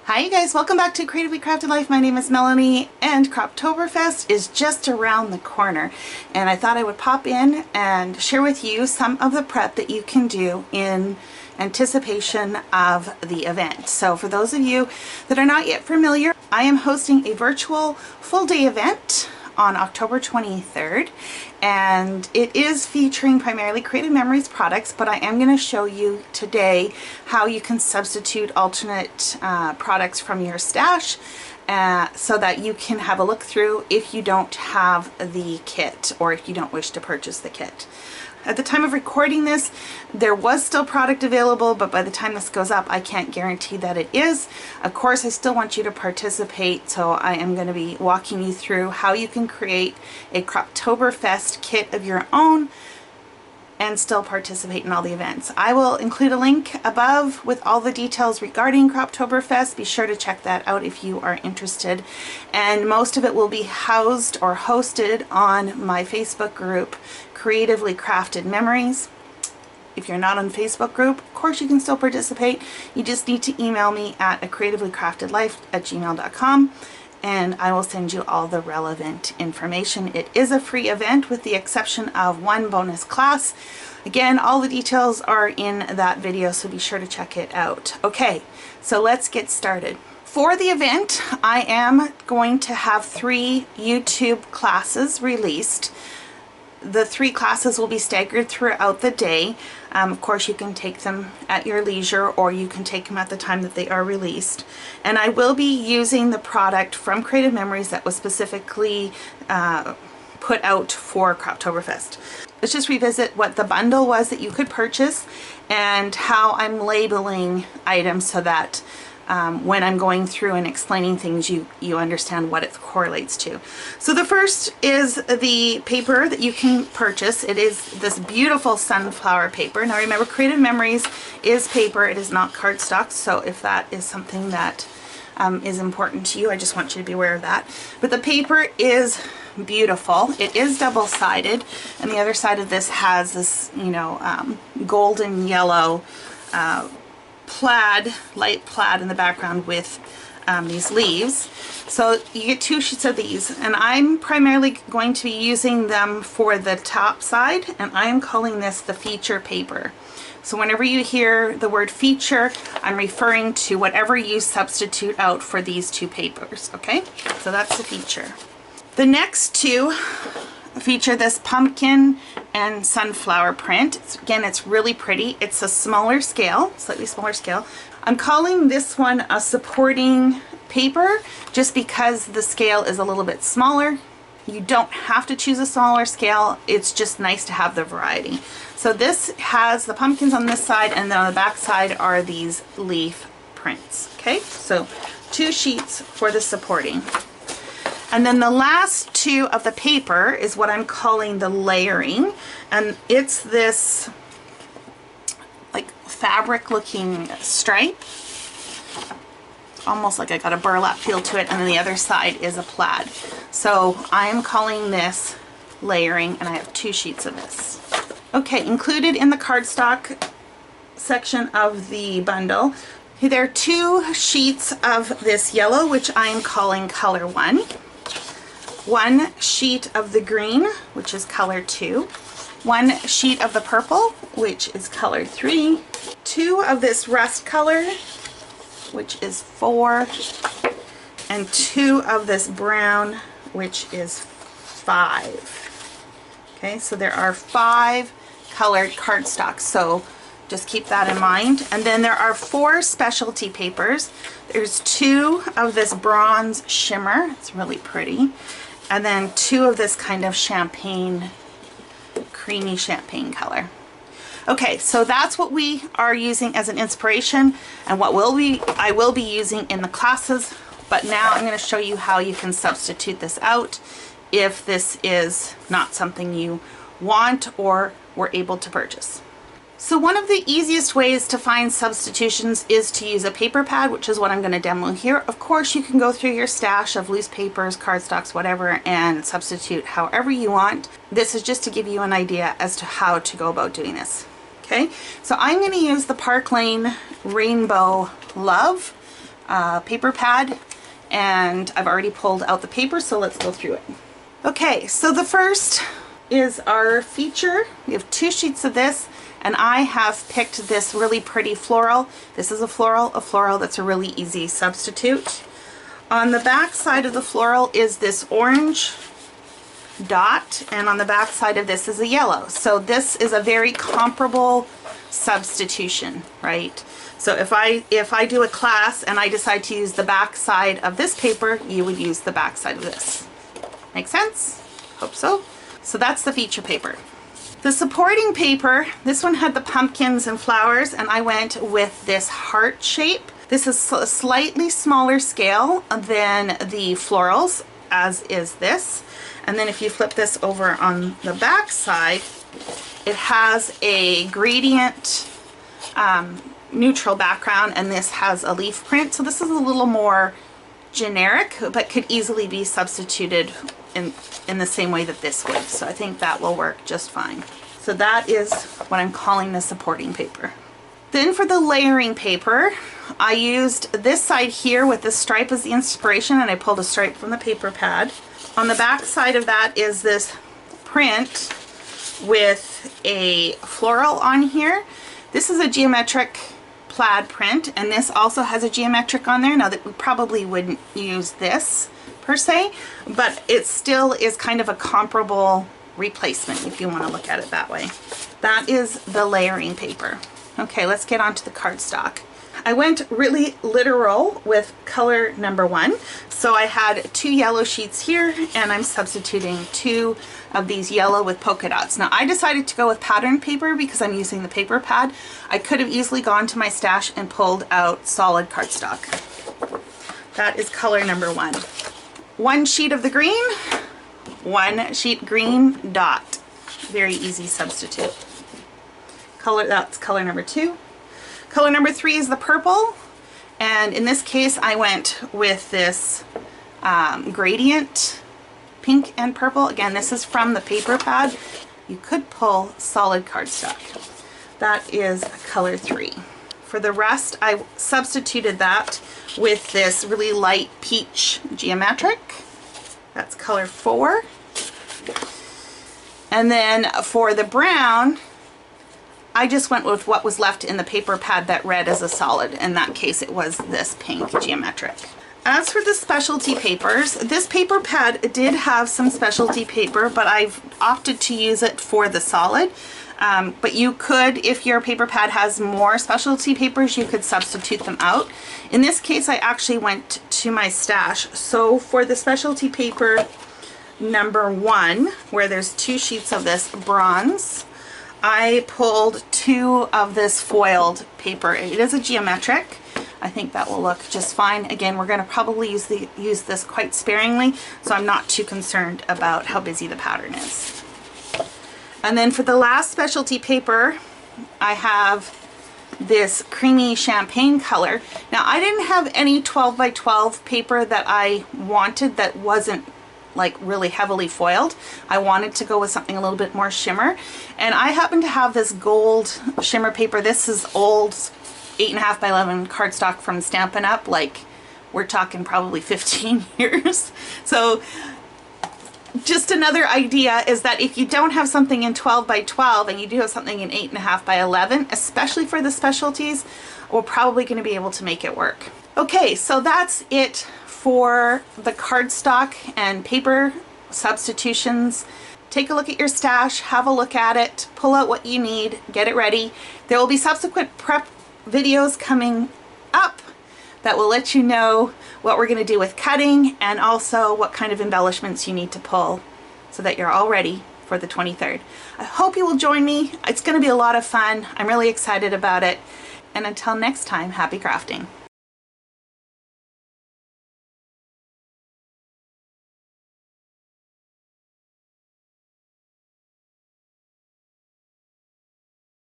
Hi you guys, welcome back to Creatively Crafted Life. My name is Melanie and Croptoberfest is just around the corner, and I thought I would pop in and share with you some of the prep that you can do in anticipation of the event. So for those of you that are not yet familiar, I am hosting a virtual full-day event on October 23rd, and it is featuring primarily Creative Memories products, but I am going to show you today how you can substitute alternate products from your stash so that you can have a look through if you don't have the kit or if you don't wish to purchase the kit. At the time of recording this, there was still product available, but by the time this goes up, I can't guarantee that it is. Of course, I still want you to participate, so I am going to be walking you through how you can create a Croptoberfest kit of your own and still participate in all the events. I will include a link above with all the details regarding Croptoberfest. Be sure to check that out if you are interested. And most of it will be housed or hosted on my Facebook group, Creatively Crafted Memories. If you're not on Facebook group, of course you can still participate. You just need to email me at creativelycraftedlife@gmail.com and I will send you all the relevant information. It is a free event with the exception of one bonus class. Again, all the details are in that video, so be sure to check it out. Okay, so let's get started. For the event, I am going to have 3 YouTube classes released. The 3 classes will be staggered throughout the day. Of course, you can take them at your leisure or you can take them at the time that they are released. And I will be using the product from Creative Memories that was specifically put out for Croptoberfest. Let's just revisit what the bundle was that you could purchase and how I'm labeling items so that when I'm going through and explaining things, you understand what it correlates to. So the first is the paper that you can purchase. It is this beautiful sunflower paper. Now remember, Creative Memories is paper, it is not cardstock, so if that is something that is important to you, I just want you to be aware of that. But the paper is beautiful. It is double-sided, and the other side of this has this, golden yellow plaid, light plaid in the background with these leaves. So you get 2 sheets of these, and I'm primarily going to be using them for the top side, and I am calling this the feature paper. So whenever you hear the word feature, I'm referring to whatever you substitute out for these 2 papers, okay? So that's the feature. The next 2 feature this pumpkin and sunflower print. Again, it's really pretty. It's a smaller scale, slightly smaller scale. I'm calling this one a supporting paper just because the scale is a little bit smaller. You don't have to choose a smaller scale. It's just nice to have the variety. So this has the pumpkins on this side, and then on the back side are these leaf prints. Okay, so 2 sheets for the supporting. And then the last 2 of the paper is what I'm calling the layering, and it's this like fabric looking stripe, almost like I got a burlap feel to it, and then the other side is a plaid. So I am calling this layering, and I have 2 sheets of this. Okay, included in the cardstock section of the bundle, there are 2 sheets of this yellow, which I am calling color 1. 1 sheet of the green, which is color 2, 1 sheet of the purple, which is color 3, 2 of this rust color, which is 4, and 2 of this brown, which is 5. Okay, so there are 5 colored cardstocks, so just keep that in mind. And then there are 4 specialty papers. There's 2 of this bronze shimmer, it's really pretty, and then 2 of this kind of champagne, creamy champagne color. Okay, so that's what we are using as an inspiration and what I will be using in the classes, but now I'm going to show you how you can substitute this out if this is not something you want or were able to purchase. So one of the easiest ways to find substitutions is to use a paper pad, which is what I'm going to demo here. Of course, you can go through your stash of loose papers, cardstocks, whatever, and substitute however you want. This is just to give you an idea as to how to go about doing this. Okay, so I'm going to use the Park Lane Rainbow Love paper pad, and I've already pulled out the paper, so let's go through it. Okay, so the first is our feature. We have 2 sheets of this, and I have picked this really pretty floral. This is a floral that's a really easy substitute. On the back side of the floral is this orange dot, and on the back side of this is a yellow. So this is a very comparable substitution, right? So if I do a class and I decide to use the back side of this paper, you would use the back side of this. Make sense? Hope so. So that's the feature paper. The supporting paper, this one had the pumpkins and flowers, and I went with this heart shape. This is a slightly smaller scale than the florals, as is this. And then if you flip this over on the back side, it has a gradient neutral background, and this has a leaf print. So this is a little more generic, but could easily be substituted in the same way that this would. So I think that will work just fine. So that is what I'm calling the supporting paper. Then for the layering paper, I used this side here with this stripe as the inspiration, and I pulled a stripe from the paper pad. On the back side of that is this print with a floral on here. This is a geometric plaid print, and this also has a geometric on there. Now that we probably wouldn't use this per se, but it still is kind of a comparable replacement if you want to look at it that way. That is the layering paper. Okay, let's get on to the cardstock. I went really literal with color number 1. So I had 2 yellow sheets here, and I'm substituting 2 of these yellow with polka dots. Now I decided to go with pattern paper because I'm using the paper pad. I could have easily gone to my stash and pulled out solid cardstock. That is color number 1. 1 sheet of the green, 1 sheet green dot. Very easy substitute. That's color number 2. Color number 3 is the purple, and in this case I went with this gradient pink and purple. Again, this is from the paper pad. You could pull solid cardstock. That is color 3. For the rest, I substituted that with this really light peach geometric. That's color 4. And then for the brown, I just went with what was left in the paper pad that read as a solid. In that case, it was this pink geometric. As for the specialty papers, this paper pad did have some specialty paper, but I've opted to use it for the solid. But you could, if your paper pad has more specialty papers, you could substitute them out. In this case, I actually went to my stash. So for the specialty paper number 1, where there's 2 sheets of this bronze, I pulled 2 of this foiled paper. It is a geometric. I think that will look just fine. Again, we're going to probably use this quite sparingly, so I'm not too concerned about how busy the pattern is. And then for the last specialty paper, I have this creamy champagne color. Now, I didn't have any 12 by 12 paper that I wanted that wasn't like really heavily foiled. I wanted to go with something a little bit more shimmer, and I happen to have this gold shimmer paper. This is old 8.5 by 11 cardstock from Stampin' Up. Like, we're talking probably 15 years. So just another idea is that if you don't have something in 12 by 12 and you do have something in 8.5 by 11, especially for the specialties, we're probably going to be able to make it work. Okay, so that's it for the cardstock and paper substitutions. Take a look at your stash, have a look at it, pull out what you need, get it ready. There will be subsequent prep videos coming up that will let you know what we're going to do with cutting, and also what kind of embellishments you need to pull so that you're all ready for the 23rd. I hope you will join me. It's going to be a lot of fun. I'm really excited about it. And until next time, happy crafting.